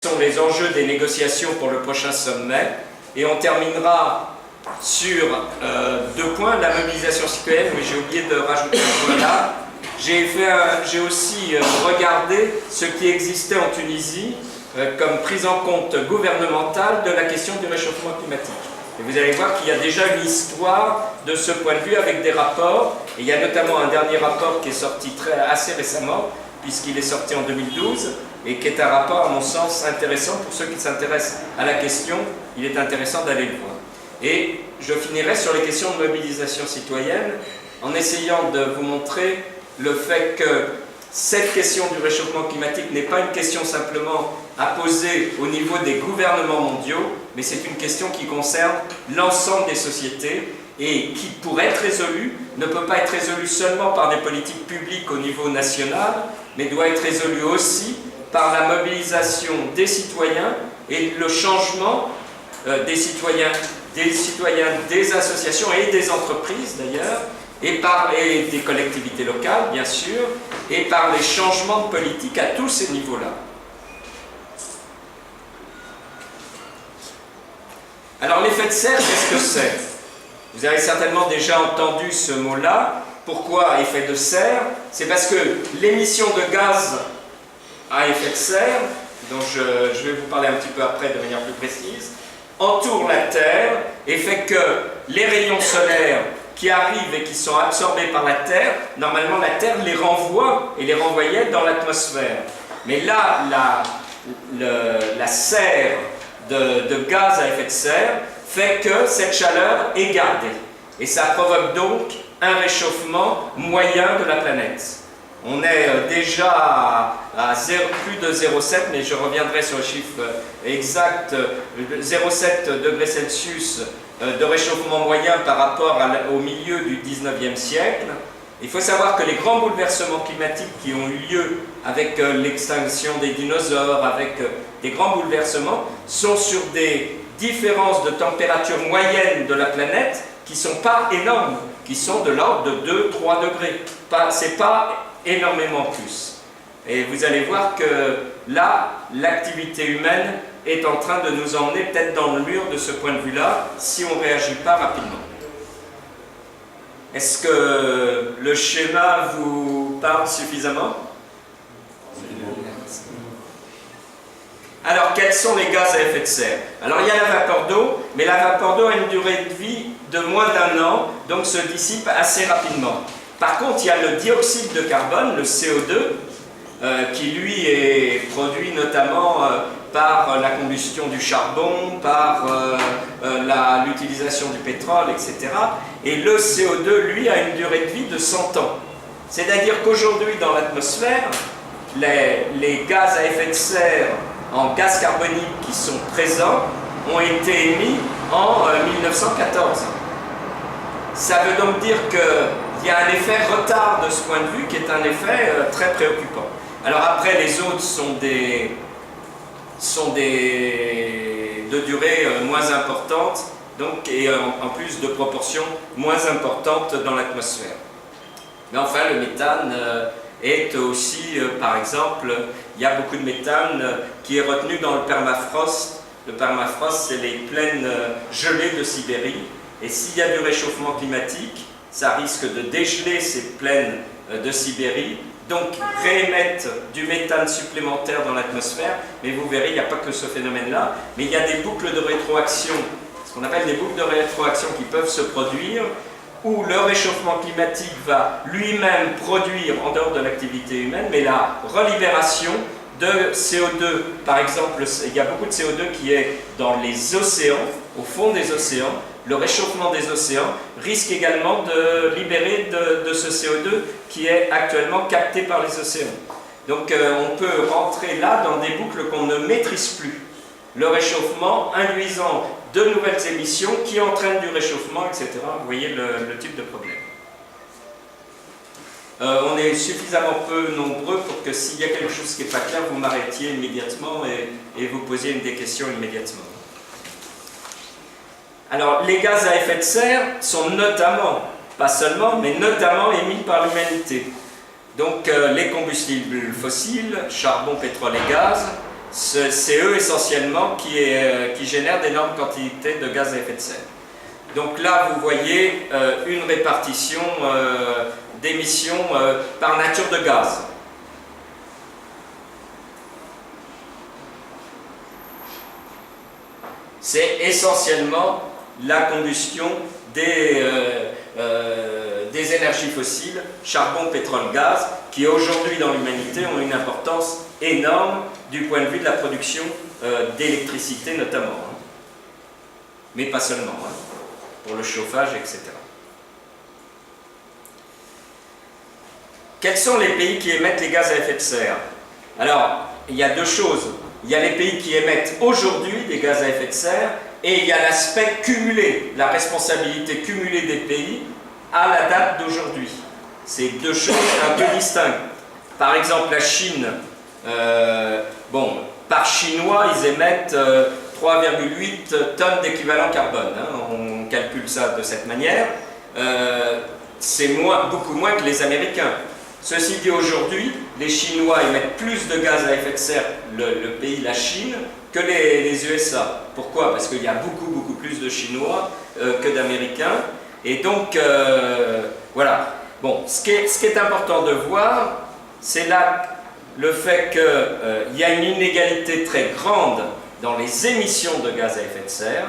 sont les enjeux des négociations pour le prochain sommet, et on terminera sur deux points, la mobilisation citoyenne, mais j'ai oublié de rajouter un point là. J'ai aussi regardé ce qui existait en Tunisie comme prise en compte gouvernementale de la question du réchauffement climatique. Et vous allez voir qu'il y a déjà une histoire de ce point de vue avec des rapports, et il y a notamment un dernier rapport qui est sorti assez récemment, puisqu'il est sorti en 2012, et qui est un rapport, à mon sens, intéressant pour ceux qui s'intéressent à la question. Il est intéressant d'aller le voir. Et je finirai sur les questions de mobilisation citoyenne en essayant de vous montrer le fait que cette question du réchauffement climatique n'est pas une question simplement à poser au niveau des gouvernements mondiaux, mais c'est une question qui concerne l'ensemble des sociétés et qui, pour être résolue, ne peut pas être résolue seulement par des politiques publiques au niveau national, mais doit être résolue aussi par la mobilisation des citoyens et le changement des citoyens, des associations et des entreprises d'ailleurs, et des collectivités locales bien sûr, et par les changements de politique à tous ces niveaux-là. Alors l'effet de serre, qu'est-ce que c'est? Vous avez certainement déjà entendu ce mot-là. Pourquoi effet de serre? C'est parce que l'émission de gaz à effet de serre, dont je vais vous parler un petit peu après de manière plus précise, entoure la Terre et fait que les rayons solaires qui arrivent et qui sont absorbés par la Terre, normalement la Terre les renvoie et les renvoyait dans l'atmosphère. Mais là, la serre de gaz à effet de serre fait que cette chaleur est gardée. Et ça provoque donc un réchauffement moyen de la planète. On est déjà à plus de 0,7, mais je reviendrai sur le chiffre exact, 0,7 degrés Celsius de réchauffement moyen par rapport au milieu du 19e siècle. Il faut savoir que les grands bouleversements climatiques qui ont eu lieu avec l'extinction des dinosaures, avec des grands bouleversements, sont sur des différences de température moyenne de la planète qui ne sont pas énormes, qui sont de l'ordre de 2-3 degrés. Ce n'est pas énormément plus. Et vous allez voir que là, l'activité humaine est en train de nous emmener peut-être dans le mur de ce point de vue-là, si on ne réagit pas rapidement. Est-ce que le schéma vous parle suffisamment? Alors, quels sont les gaz à effet de serre? Alors, il y a la vapeur d'eau, mais la vapeur d'eau a une durée de vie de moins d'1 an, donc se dissipe assez rapidement. Par contre, il y a le dioxyde de carbone, le CO2, qui lui est produit notamment par la combustion du charbon, par l'utilisation du pétrole, etc. Et le CO2, lui, a une durée de vie de 100 ans. C'est-à-dire qu'aujourd'hui, dans l'atmosphère, les gaz à effet de serre en gaz carbonique qui sont présents ont été émis en 1914. Ça veut donc dire qu'il y a un effet retard de ce point de vue qui est un effet très préoccupant. Alors après, les autres sont de durée moins importante, donc, et en plus de proportions moins importantes dans l'atmosphère. Mais enfin, le méthane est aussi, par exemple, il y a beaucoup de méthane qui est retenu dans le permafrost. Le permafrost, c'est les plaines gelées de Sibérie. Et s'il y a du réchauffement climatique, ça risque de dégeler ces plaines de Sibérie, donc réémettre du méthane supplémentaire dans l'atmosphère. Mais vous verrez, il n'y a pas que ce phénomène-là, mais il y a des boucles de rétroaction, ce qu'on appelle des boucles de rétroaction qui peuvent se produire, où le réchauffement climatique va lui-même produire, en dehors de l'activité humaine, mais la relibération de CO2. Par exemple, il y a beaucoup de CO2 qui est dans les océans, au fond des océans. Le réchauffement des océans risque également de libérer de ce CO2 qui est actuellement capté par les océans. Donc on peut rentrer là dans des boucles qu'on ne maîtrise plus. Le réchauffement induisant de nouvelles émissions qui entraînent du réchauffement, etc. Vous voyez le type de problème. On est suffisamment peu nombreux pour que s'il y a quelque chose qui n'est pas clair, vous m'arrêtiez immédiatement et vous posiez des questions immédiatement. Alors, les gaz à effet de serre sont notamment, pas seulement, mais notamment émis par l'humanité. Donc, les combustibles fossiles, charbon, pétrole et gaz, c'est eux essentiellement qui génèrent d'énormes quantités de gaz à effet de serre. Donc là, vous voyez une répartition d'émissions par nature de gaz. C'est essentiellement la combustion des énergies fossiles, charbon, pétrole, gaz, qui aujourd'hui dans l'humanité ont une importance énorme du point de vue de la production d'électricité notamment, hein. Mais pas seulement, hein, pour le chauffage, etc. Quels sont les pays qui émettent les gaz à effet de serre? Alors, il y a deux choses. Il y a les pays qui émettent aujourd'hui des gaz à effet de serre et il y a l'aspect cumulé, la responsabilité cumulée des pays à la date d'aujourd'hui. C'est deux choses un peu distinctes. Par exemple, la Chine, par chinois, ils émettent 3,8 tonnes d'équivalent carbone. Hein, on calcule ça de cette manière. C'est beaucoup moins que les Américains. Ceci dit, aujourd'hui, les Chinois émettent plus de gaz à effet de serre, le pays, la Chine, que les USA. Pourquoi? Parce qu'il y a beaucoup plus de Chinois que d'Américains. Et donc, voilà. Bon, ce qui est important de voir, c'est là le fait qu'il y a une inégalité très grande dans les émissions de gaz à effet de serre,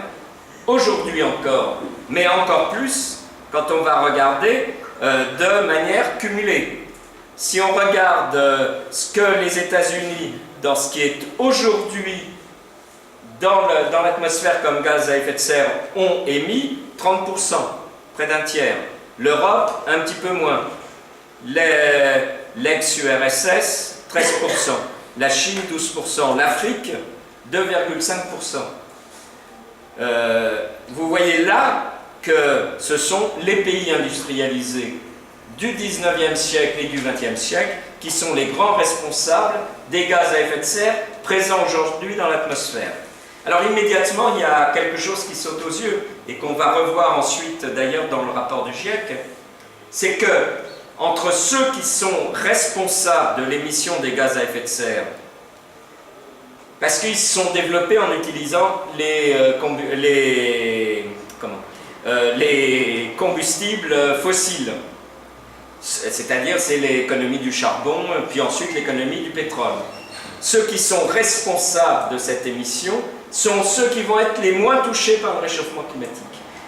aujourd'hui encore, mais encore plus quand on va regarder de manière cumulée. Si on regarde ce que les États-Unis, dans ce qui est aujourd'hui dans l'atmosphère comme gaz à effet de serre, ont émis 30%, près d'un tiers. L'Europe, un petit peu moins. L'ex-URSS, 13%. La Chine, 12%. L'Afrique, 2,5%. Vous voyez là que ce sont les pays industrialisés du 19e siècle et du 20e siècle qui sont les grands responsables des gaz à effet de serre présents aujourd'hui dans l'atmosphère. Alors immédiatement, il y a quelque chose qui saute aux yeux et qu'on va revoir ensuite d'ailleurs dans le rapport du GIEC, c'est que entre ceux qui sont responsables de l'émission des gaz à effet de serre, parce qu'ils se sont développés en utilisant les combustibles fossiles, c'est-à-dire c'est l'économie du charbon, puis ensuite l'économie du pétrole. Ceux qui sont responsables de cette émission sont ceux qui vont être les moins touchés par le réchauffement climatique.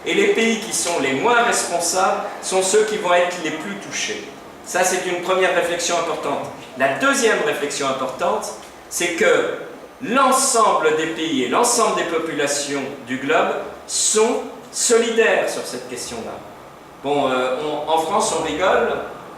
Et les pays qui sont les moins responsables sont ceux qui vont être les plus touchés. Ça, c'est une première réflexion importante. La deuxième réflexion importante, c'est que l'ensemble des pays et l'ensemble des populations du globe sont solidaires sur cette question-là. Bon, en France, on rigole,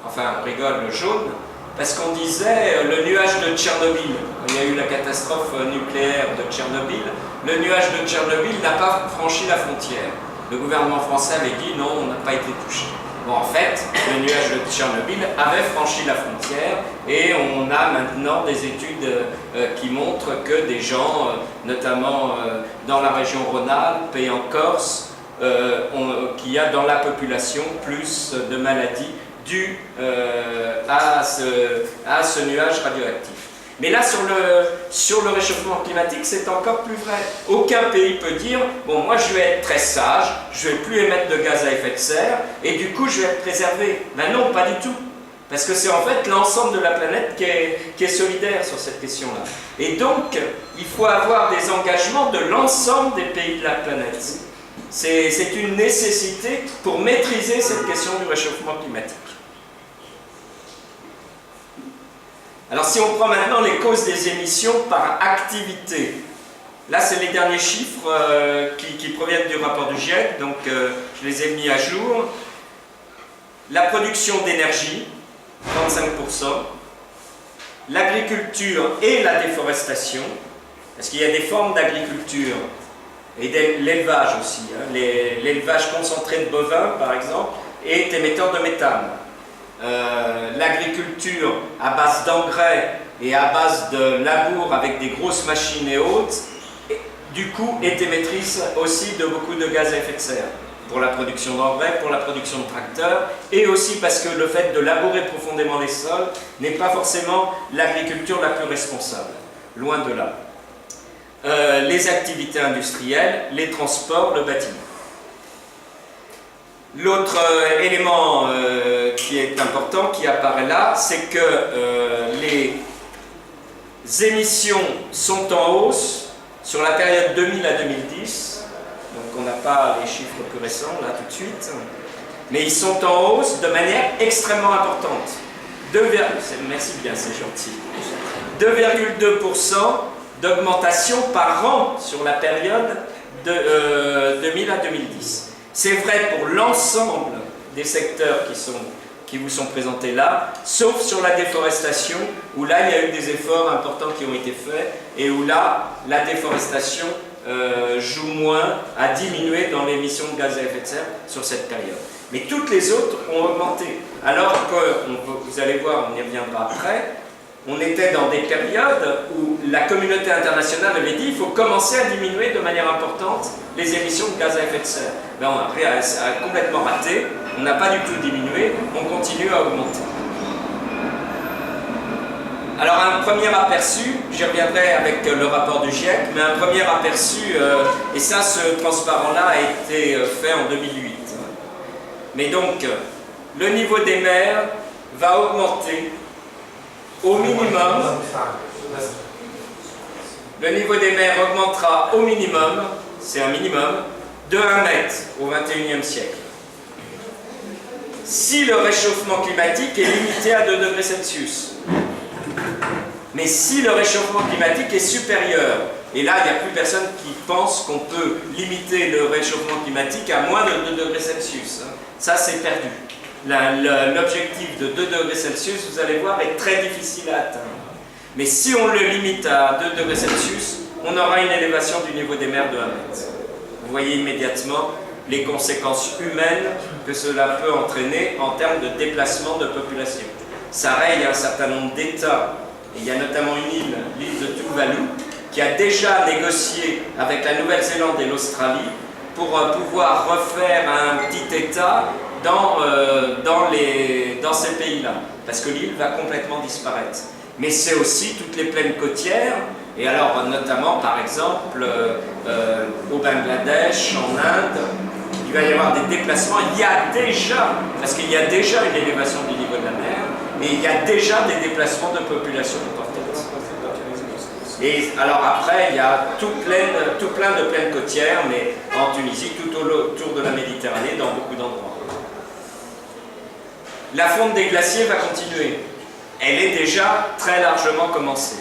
enfin, on rigole jaune, parce qu'on disait le nuage de Tchernobyl. Il y a eu la catastrophe nucléaire de Tchernobyl. Le nuage de Tchernobyl n'a pas franchi la frontière. Le gouvernement français avait dit non, on n'a pas été touché. Bon, en fait, le nuage de Tchernobyl avait franchi la frontière et on a maintenant des études qui montrent que des gens, notamment dans la région Rhône-Alpes et en Corse, qu'il y a dans la population plus de maladies dues à ce nuage radioactif. Mais là, sur le réchauffement climatique, c'est encore plus vrai. Aucun pays peut dire « bon, moi je vais être très sage, je ne vais plus émettre de gaz à effet de serre, et du coup je vais être préservé ». Ben non, pas du tout. Parce que c'est en fait l'ensemble de la planète qui est solidaire sur cette question-là. Et donc, il faut avoir des engagements de l'ensemble des pays de la planète. C'est une nécessité pour maîtriser cette question du réchauffement climatique. Alors si on prend maintenant les causes des émissions par activité, là c'est les derniers chiffres qui proviennent du rapport du GIEC, donc je les ai mis à jour. La production d'énergie, 35%, l'agriculture et la déforestation, parce qu'il y a des formes d'agriculture et l'élevage aussi, hein. L'élevage concentré de bovins par exemple est émetteur de méthane. L'agriculture à base d'engrais et à base de labour avec des grosses machines et autres, du coup est émettrice aussi de beaucoup de gaz à effet de serre pour la production d'engrais, pour la production de tracteurs, et aussi parce que le fait de labourer profondément les sols n'est pas forcément l'agriculture la plus responsable, loin de là. les activités industrielles, les transports, le bâtiment. L'autre élément qui est important, qui apparaît là, c'est que les émissions sont en hausse sur la période 2000 à 2010. Donc on n'a pas les chiffres plus récents là tout de suite, mais ils sont en hausse de manière extrêmement importante. Merci bien, c'est gentil. 2,2% d'augmentation par an sur la période de 2000 à 2010. C'est vrai pour l'ensemble des secteurs qui vous sont présentés là, sauf sur la déforestation, où là il y a eu des efforts importants qui ont été faits, et où là, la déforestation joue moins à diminuer dans l'émission de gaz à effet de serre sur cette période. Mais toutes les autres ont augmenté. Alors que, vous allez voir, on y reviendra après, on était dans des périodes où la communauté internationale avait dit qu'il faut commencer à diminuer de manière importante les émissions de gaz à effet de serre. Ben, on a complètement raté, on n'a pas du tout diminué, on continue à augmenter. Alors un premier aperçu, j'y reviendrai avec le rapport du GIEC, mais un premier aperçu, et ça ce transparent-là a été fait en 2008. Mais donc, le niveau des mers va augmenter au minimum, le niveau des mers augmentera au minimum, c'est un minimum, de 1 mètre au XXIe siècle. Si le réchauffement climatique est limité à 2 degrés Celsius. Mais si le réchauffement climatique est supérieur, et là il n'y a plus personne qui pense qu'on peut limiter le réchauffement climatique à moins de 2 degrés Celsius. Ça c'est perdu. L'objectif de 2 degrés Celsius, vous allez voir, est très difficile à atteindre. Mais si on le limite à 2 degrés Celsius, on aura une élévation du niveau des mers de 1 mètre. Vous voyez immédiatement les conséquences humaines que cela peut entraîner en termes de déplacement de population. Ça raye un certain nombre d'États, et il y a notamment une île, l'île de Tuvalu, qui a déjà négocié avec la Nouvelle-Zélande et l'Australie pour pouvoir refaire un petit État dans ces pays-là, parce que l'île va complètement disparaître. Mais c'est aussi toutes les plaines côtières, et alors notamment par exemple au Bangladesh, en Inde, il va y avoir des déplacements. Il y a déjà, parce qu'il y a déjà une élévation du niveau de la mer, mais il y a déjà des déplacements de population importantes. Et alors après, il y a tout plein de plaines côtières, mais en Tunisie, tout autour de la Méditerranée, dans beaucoup d'endroits. La fonte des glaciers va continuer. Elle est déjà très largement commencée.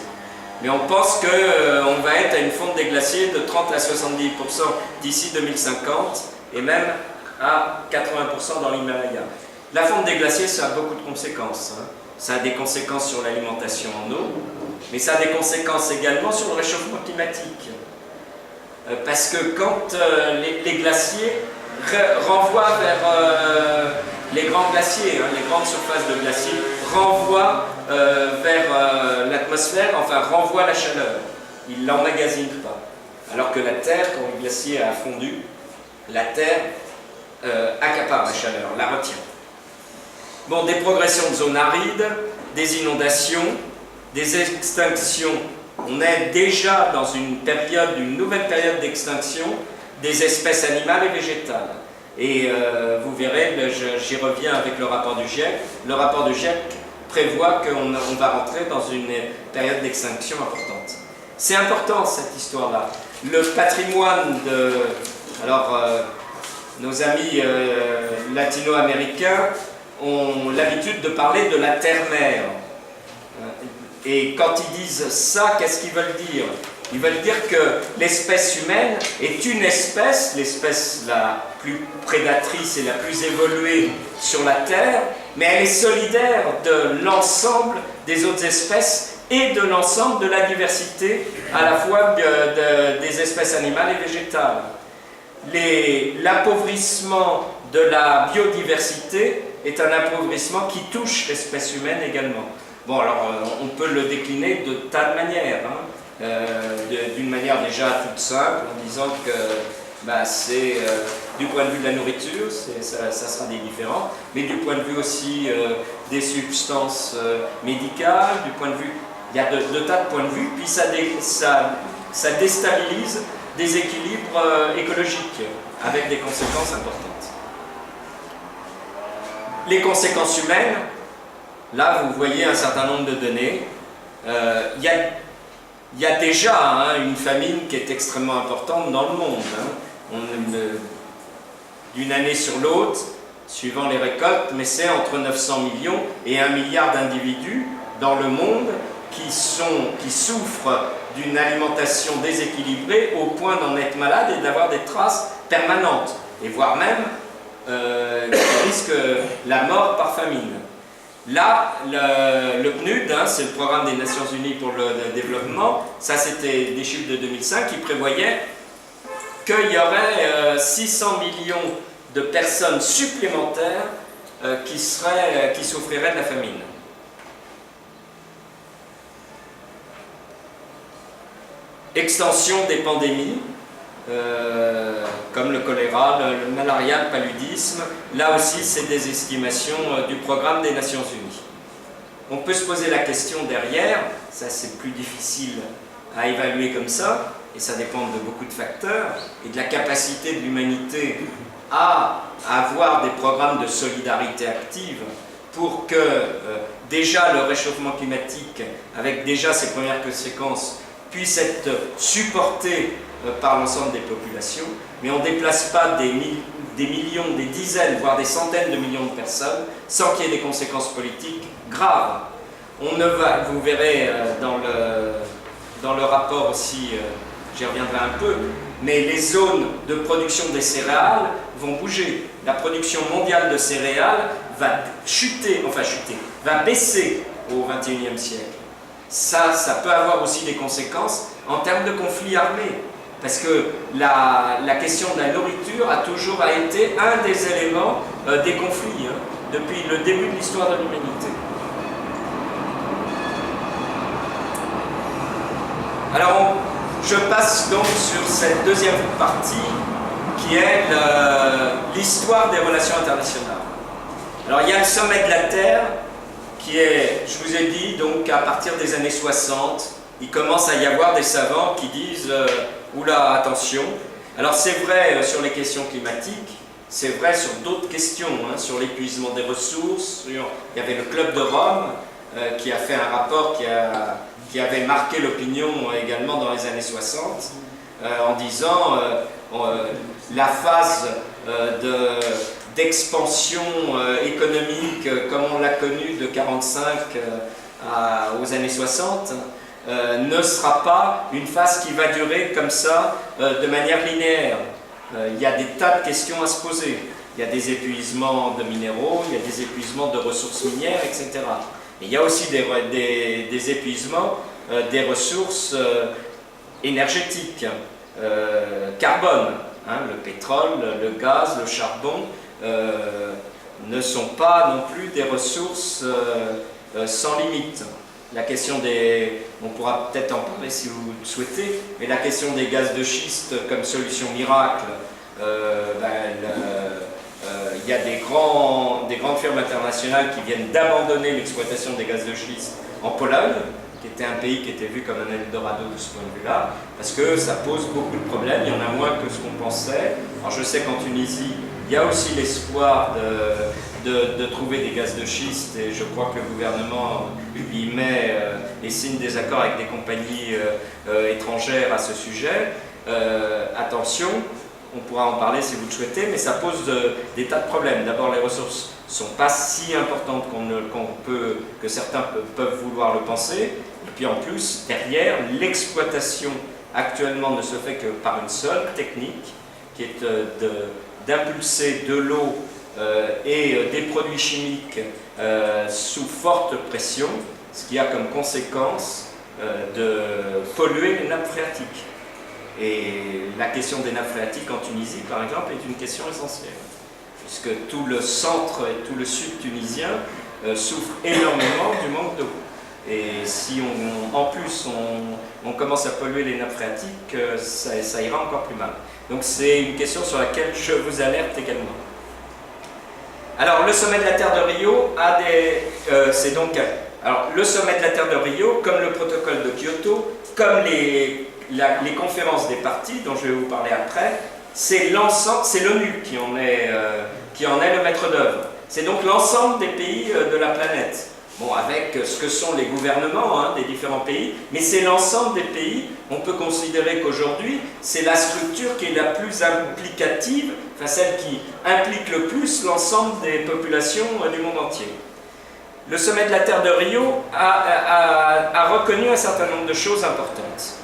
Mais on pense qu'on va être à une fonte des glaciers de 30 à 70% d'ici 2050, et même à 80% dans l'Himalaya. La fonte des glaciers, ça a beaucoup de conséquences. Ça a des conséquences sur l'alimentation en eau, mais ça a des conséquences également sur le réchauffement climatique. Parce que quand les glaciers renvoient vers les grands glaciers, les grandes surfaces de glaciers, renvoient vers l'atmosphère, enfin renvoient la chaleur. Ils ne l'emmagasinent pas. Alors que la Terre, quand le glacier a fondu, la Terre accapare la chaleur, la retient. Bon, des progressions de zones arides, des inondations, des extinctions. On est déjà dans une nouvelle période d'extinction des espèces animales et végétales. Et vous verrez, j'y reviens avec le rapport du GIEC. Le rapport du GIEC prévoit qu'on va rentrer dans une période d'extinction importante. C'est important cette histoire-là. Le patrimoine de... Alors, nos amis latino-américains ont l'habitude de parler de la terre-mère. Et quand ils disent ça, qu'est-ce qu'ils veulent dire? Ils veulent dire que l'espèce humaine est une espèce, l'espèce la plus prédatrice et la plus évoluée sur la Terre, mais elle est solidaire de l'ensemble des autres espèces et de l'ensemble de la diversité, à la fois des espèces animales et végétales. L'appauvrissement de la biodiversité est un appauvrissement qui touche l'espèce humaine également. Bon, alors on peut le décliner de tas de manières, d'une manière déjà toute simple, en disant que c'est du point de vue de la nourriture, ça sera des différents, mais du point de vue aussi des substances médicales, du point de vue, il y a de tas de points de vue, puis ça ça déstabilise des équilibres écologiques, avec des conséquences importantes. Les conséquences humaines, là vous voyez un certain nombre de données. Il y a déjà une famine qui est extrêmement importante dans le monde. D'une année sur l'autre, suivant les récoltes, mais c'est entre 900 millions et 1 milliard d'individus dans le monde qui souffrent d'une alimentation déséquilibrée au point d'en être malades et d'avoir des traces permanentes, et voire même qui risquent la mort par famine. Là, le PNUD, c'est le Programme des Nations Unies pour le développement, ça c'était des chiffres de 2005 qui prévoyaient qu'il y aurait 600 millions de personnes supplémentaires qui souffriraient de la famine. Extension des pandémies, comme le choléra, le malaria, le paludisme, là aussi c'est des estimations du Programme des Nations Unies. On peut se poser la question derrière, ça c'est plus difficile à évaluer comme ça, et ça dépend de beaucoup de facteurs, et de la capacité de l'humanité à avoir des programmes de solidarité active pour que déjà le réchauffement climatique, avec déjà ses premières conséquences, puisse être supporté par l'ensemble des populations, mais on ne déplace pas des millions, des dizaines, voire des centaines de millions de personnes sans qu'il y ait des conséquences politiques graves. Vous verrez dans le rapport aussi, j'y reviendrai un peu, mais les zones de production des céréales vont bouger. La production mondiale de céréales va va baisser au XXIe siècle. Ça peut avoir aussi des conséquences en termes de conflits armés. Parce que la question de la nourriture a toujours été un des éléments des conflits, depuis le début de l'histoire de l'humanité. Alors, je passe donc sur cette deuxième partie qui est l'histoire des relations internationales. Alors, il y a le sommet de la Terre qui est, je vous ai dit, donc à partir des années 60, il commence à y avoir des savants qui disent oula, attention. Alors c'est vrai sur les questions climatiques, c'est vrai sur d'autres questions, sur l'épuisement des ressources. Il y avait le Club de Rome qui a fait un rapport qui avait marqué l'opinion également dans les années 60, en disant la phase d'expansion économique comme on l'a connue de 1945 aux années 60, ne sera pas une phase qui va durer comme ça de manière linéaire. Il y a des tas de questions à se poser. Il y a des épuisements de minéraux, il y a des épuisements de ressources minières, etc. Et il y a aussi des épuisements des ressources énergétiques, carbone. Le pétrole, le gaz, le charbon ne sont pas non plus des ressources sans limite. La question on pourra peut-être en parler si vous le souhaitez, mais la question des gaz de schiste comme solution miracle, il y a des grandes firmes internationales qui viennent d'abandonner l'exploitation des gaz de schiste en Pologne, qui était un pays qui était vu comme un Eldorado de ce point de vue-là, parce que ça pose beaucoup de problèmes, il y en a moins que ce qu'on pensait. Alors je sais qu'en Tunisie, il y a aussi l'espoir de trouver des gaz de schiste, et je crois que le gouvernement y met et signe des accords avec des compagnies étrangères à ce sujet. Attention, on pourra en parler si vous le souhaitez, mais ça pose des tas de problèmes. D'abord, les ressources ne sont pas si importantes que certains peuvent vouloir le penser, et puis en plus, derrière, l'exploitation actuellement ne se fait que par une seule technique, qui est d'impulser de l'eau et des produits chimiques sous forte pression, ce qui a comme conséquence de polluer les nappes phréatiques. Et la question des nappes phréatiques en Tunisie, par exemple, est une question essentielle, puisque tout le centre et tout le sud tunisien souffrent énormément du manque d'eau. Et si en plus on commence à polluer les nappes phréatiques, ça ira encore plus mal. Donc c'est une question sur laquelle je vous alerte également. Alors le sommet de la Terre de Rio le sommet de la Terre de Rio, comme le protocole de Kyoto, comme les les conférences des parties, dont je vais vous parler après, c'est l'ONU qui en est le maître d'œuvre. C'est donc l'ensemble des pays de la planète. Bon, avec ce que sont les gouvernements des différents pays, mais c'est l'ensemble des pays. On peut considérer qu'aujourd'hui, c'est la structure qui est la plus implicative, enfin celle qui implique le plus l'ensemble des populations du monde entier. Le sommet de la Terre de Rio a reconnu un certain nombre de choses importantes.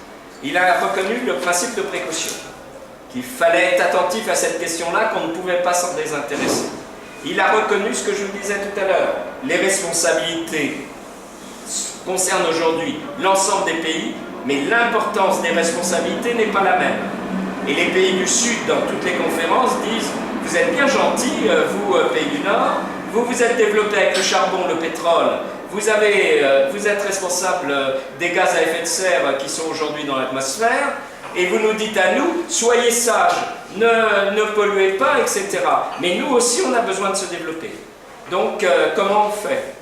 Il a reconnu le principe de précaution, qu'il fallait être attentif à cette question-là, qu'on ne pouvait pas s'en désintéresser. Il a reconnu ce que je vous disais tout à l'heure. Les responsabilités concernent aujourd'hui l'ensemble des pays, mais l'importance des responsabilités n'est pas la même. Et les pays du Sud, dans toutes les conférences, disent « Vous êtes bien gentils, vous, pays du Nord, vous vous êtes développés avec le charbon, le pétrole, vous êtes responsable des gaz à effet de serre qui sont aujourd'hui dans l'atmosphère, et vous nous dites à nous, soyez sages, ne polluez pas, etc. Mais nous aussi, on a besoin de se développer. Donc, comment on fait?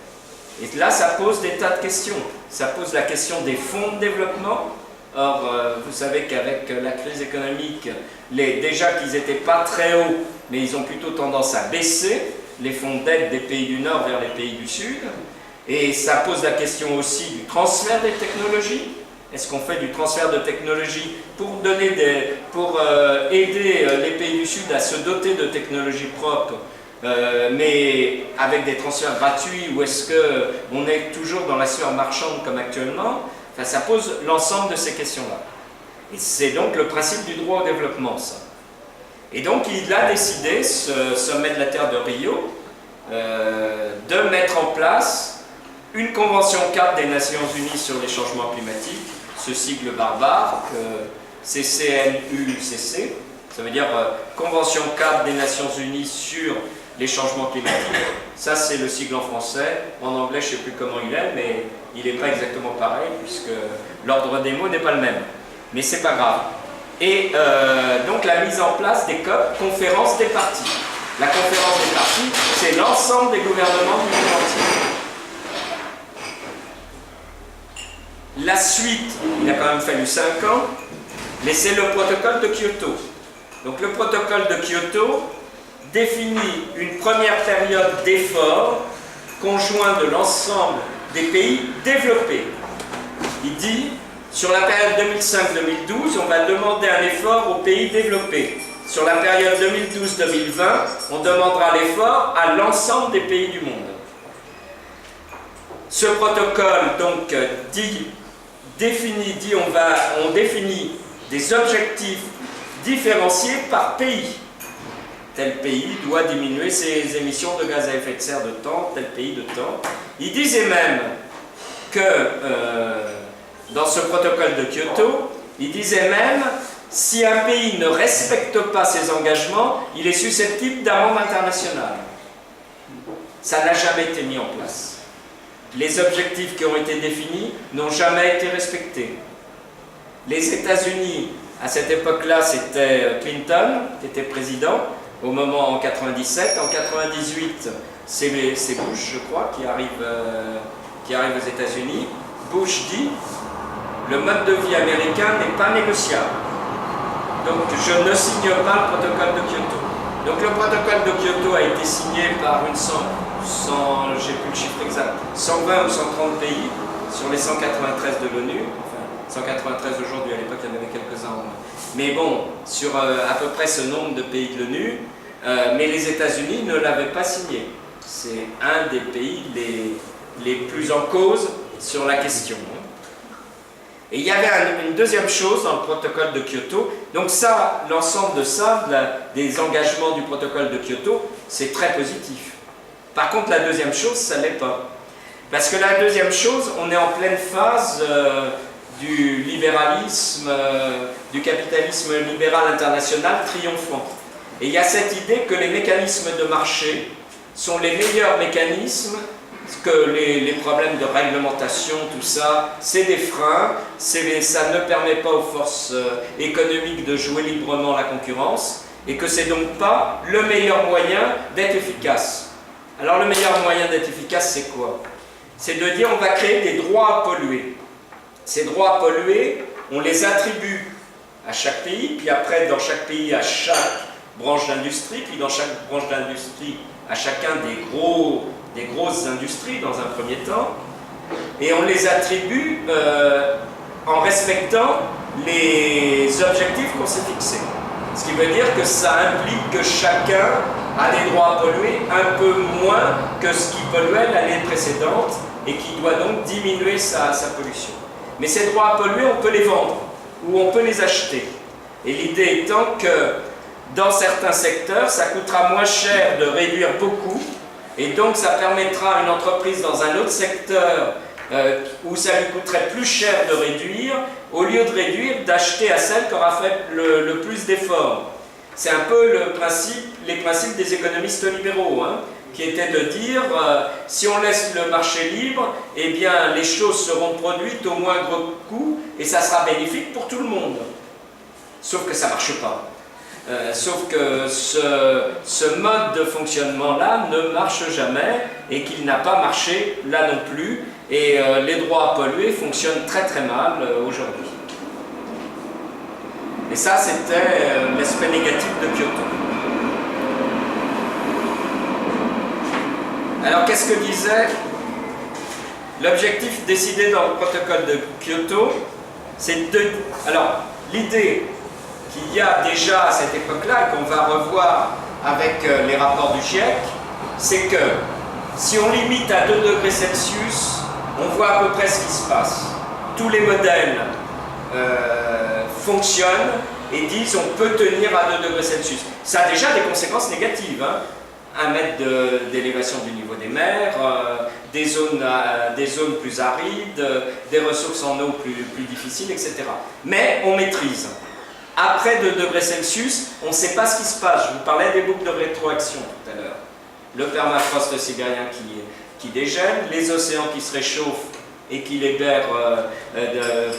Et là, ça pose des tas de questions. Ça pose la question des fonds de développement. Or, vous savez qu'avec la crise économique, déjà qu'ils n'étaient pas très hauts, mais ils ont plutôt tendance à baisser, les fonds d'aide des pays du Nord vers les pays du Sud. Et ça pose la question aussi du transfert des technologies. Est-ce qu'on fait du transfert de technologies pour aider les pays du Sud à se doter de technologies propres, mais avec des transferts gratuits, ou est-ce qu'on est toujours dans la sphère marchande comme actuellement? Enfin, ça pose l'ensemble de ces questions-là. Et c'est donc le principe du droit au développement, ça. Et donc il a décidé, ce sommet de la Terre de Rio, de mettre en place une convention cadre des Nations Unies sur les changements climatiques, ce sigle barbare, CCNUCC, ça veut dire Convention cadre des Nations Unies sur les changements climatiques. Ça, c'est le sigle en français. En anglais, je ne sais plus comment il est, mais il n'est pas exactement pareil, puisque l'ordre des mots n'est pas le même. Mais c'est pas grave. Et donc, la mise en place des COP, conférence des parties. La conférence des parties, c'est l'ensemble des gouvernements du monde entier. La suite, il a quand même fallu 5 ans, mais c'est le protocole de Kyoto. Donc le protocole de Kyoto définit une première période d'effort conjoint de l'ensemble des pays développés. Il dit, sur la période 2005-2012, on va demander un effort aux pays développés. Sur la période 2012-2020, on demandera l'effort à l'ensemble des pays du monde. Ce protocole donc on définit des objectifs différenciés par pays. Tel pays doit diminuer ses émissions de gaz à effet de serre de temps, tel pays de temps. Il disait même que dans ce protocole de Kyoto, il disait même si un pays ne respecte pas ses engagements, il est susceptible d'amende internationale. Ça n'a jamais été mis en place. Les objectifs qui ont été définis n'ont jamais été respectés. Les États-Unis, à cette époque-là, c'était Clinton qui était président, au moment en 97. En 98, c'est Bush, je crois, qui arrive aux États-Unis. Bush dit « Le mode de vie américain n'est pas négociable. Donc je ne signe pas le protocole de Kyoto. » Donc le protocole de Kyoto a été signé par j'ai plus le chiffre exact, 120 ou 130 pays sur les 193 de l'ONU, enfin 193 aujourd'hui, à l'époque il y en avait quelques-uns, mais bon, sur à peu près ce nombre de pays de l'ONU, mais les États-Unis ne l'avaient pas signé. C'est un des pays les plus en cause sur la question. Et il y avait une deuxième chose dans le protocole de Kyoto. Donc ça, l'ensemble de ça, des engagements du protocole de Kyoto, c'est très positif. Par contre, la deuxième chose, ça ne l'est pas. Parce que la deuxième chose, on est en pleine phase du libéralisme, du capitalisme libéral international triomphant. Et il y a cette idée que les mécanismes de marché sont les meilleurs mécanismes, que les problèmes de réglementation, tout ça, c'est des freins, ça ne permet pas aux forces économiques de jouer librement la concurrence, et que c'est donc pas le meilleur moyen d'être efficace. Alors le meilleur moyen d'être efficace, c'est quoi? C'est de dire on va créer des droits à polluer. Ces droits à polluer, on les attribue à chaque pays, puis après, dans chaque pays, à chaque branche d'industrie, puis dans chaque branche d'industrie, à chacun des grosses industries dans un premier temps, et on les attribue en respectant les objectifs qu'on s'est fixés. Ce qui veut dire que ça implique que chacun a des droits à polluer un peu moins que ce qui polluait l'année précédente et qui doit donc diminuer sa pollution. Mais ces droits à polluer, on peut les vendre ou on peut les acheter. Et l'idée étant que dans certains secteurs, ça coûtera moins cher de réduire beaucoup et donc ça permettra à une entreprise dans un autre secteur où ça lui coûterait plus cher de réduire, au lieu de réduire, d'acheter à celle qui aura fait le plus d'efforts. C'est un peu les principes des économistes libéraux, hein, qui étaient de dire si on laisse le marché libre, eh bien les choses seront produites au moindre coût et ça sera bénéfique pour tout le monde. Sauf que ça ne marche pas. Sauf que ce mode de fonctionnement-là ne marche jamais et qu'il n'a pas marché là non plus. Et les droits à polluer fonctionnent très très mal aujourd'hui. Et ça, c'était l'aspect négatif de Kyoto. Alors, qu'est-ce que disait l'objectif décidé dans le protocole de Kyoto? C'est de... Alors, l'idée qu'il y a déjà à cette époque-là, et qu'on va revoir avec les rapports du GIEC, c'est que si on limite à 2 degrés Celsius, on voit à peu près ce qui se passe. Tous les modèles fonctionnent et disent on peut tenir à 2 degrés Celsius. Ça a déjà des conséquences négatives. Hein. 1 mètre d'élévation du niveau des mers, des zones plus arides, des ressources en eau plus difficiles, etc. Mais on maîtrise. Après 2 degrés Celsius, on ne sait pas ce qui se passe. Je vous parlais des boucles de rétroaction tout à l'heure. Le permafrost sibérien qui dégèle, les océans qui se réchauffent et qui libèrent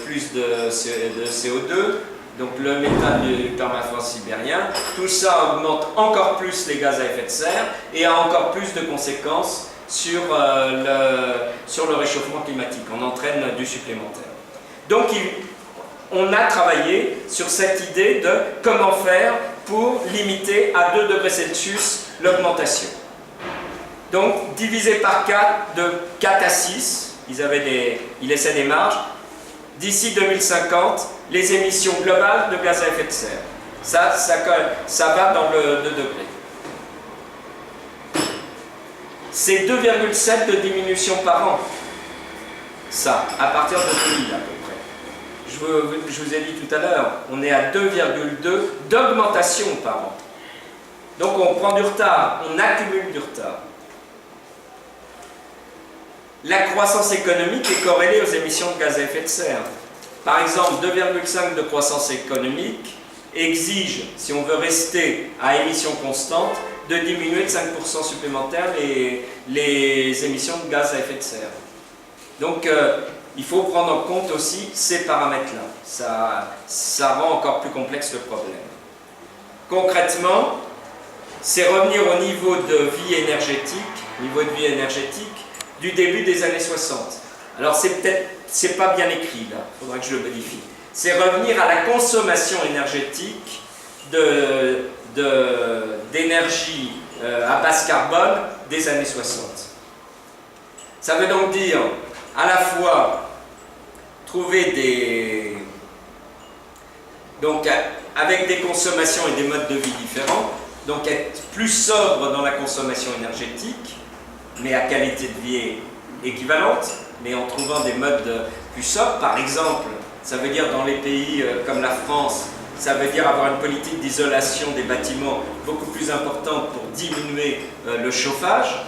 plus de CO2, donc le méthane du permafrost sibérien, tout ça augmente encore plus les gaz à effet de serre et a encore plus de conséquences sur le réchauffement climatique. On entraîne du supplémentaire. Donc on a travaillé sur cette idée de comment faire pour limiter à 2 degrés Celsius l'augmentation. Donc, divisé par 4, de 4 à 6, il laissait des marges. D'ici 2050, les émissions globales de gaz à effet de serre. Ça va dans le 2 degrés. C'est 2,7 de diminution par an. Ça, à partir de 2000 à peu près. Je vous ai dit tout à l'heure, on est à 2,2 d'augmentation par an. Donc on prend du retard, on accumule du retard. La croissance économique est corrélée aux émissions de gaz à effet de serre. Par exemple, 2,5 de croissance économique exige, si on veut rester à émissions constantes, de diminuer de 5% supplémentaires les émissions de gaz à effet de serre. Donc, il faut prendre en compte aussi ces paramètres-là. Ça rend encore plus complexe le problème. Concrètement, c'est revenir au niveau de vie énergétique du début des années 60. Alors c'est pas bien écrit là, il faudra que je le modifie. C'est revenir à la consommation énergétique d'énergie à base carbone des années 60. Ça veut donc dire à la fois trouver donc avec des consommations et des modes de vie différents, donc être plus sobre dans la consommation énergétique, mais à qualité de vie équivalente, mais en trouvant des modes plus sobres. Par exemple, ça veut dire dans les pays comme la France, ça veut dire avoir une politique d'isolation des bâtiments beaucoup plus importante pour diminuer le chauffage,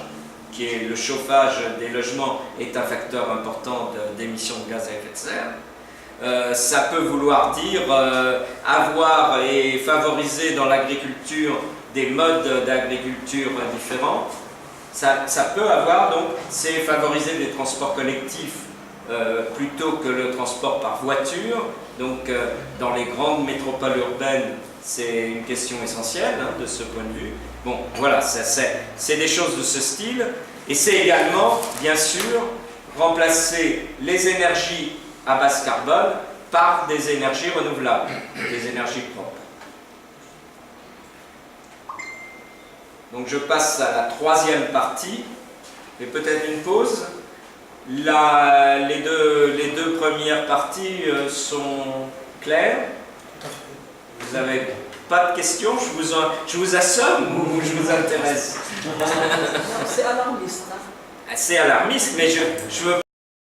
qui est le chauffage des logements est un facteur important d'émissions de gaz à effet de serre. Ça peut vouloir dire avoir et favoriser dans l'agriculture des modes d'agriculture différents. Ça peut avoir, donc, c'est favoriser des transports collectifs plutôt que le transport par voiture. Donc, dans les grandes métropoles urbaines, c'est une question essentielle hein, de ce point de vue. Bon, voilà, c'est des choses de ce style. Et c'est également, bien sûr, remplacer les énergies à base carbone par des énergies renouvelables, des énergies propres. Donc je passe à la troisième partie, et peut-être une pause. Les deux premières parties sont claires. Vous n'avez pas de questions? Je vous assomme ou je vous intéresse? C'est alarmiste. C'est alarmiste, mais je veux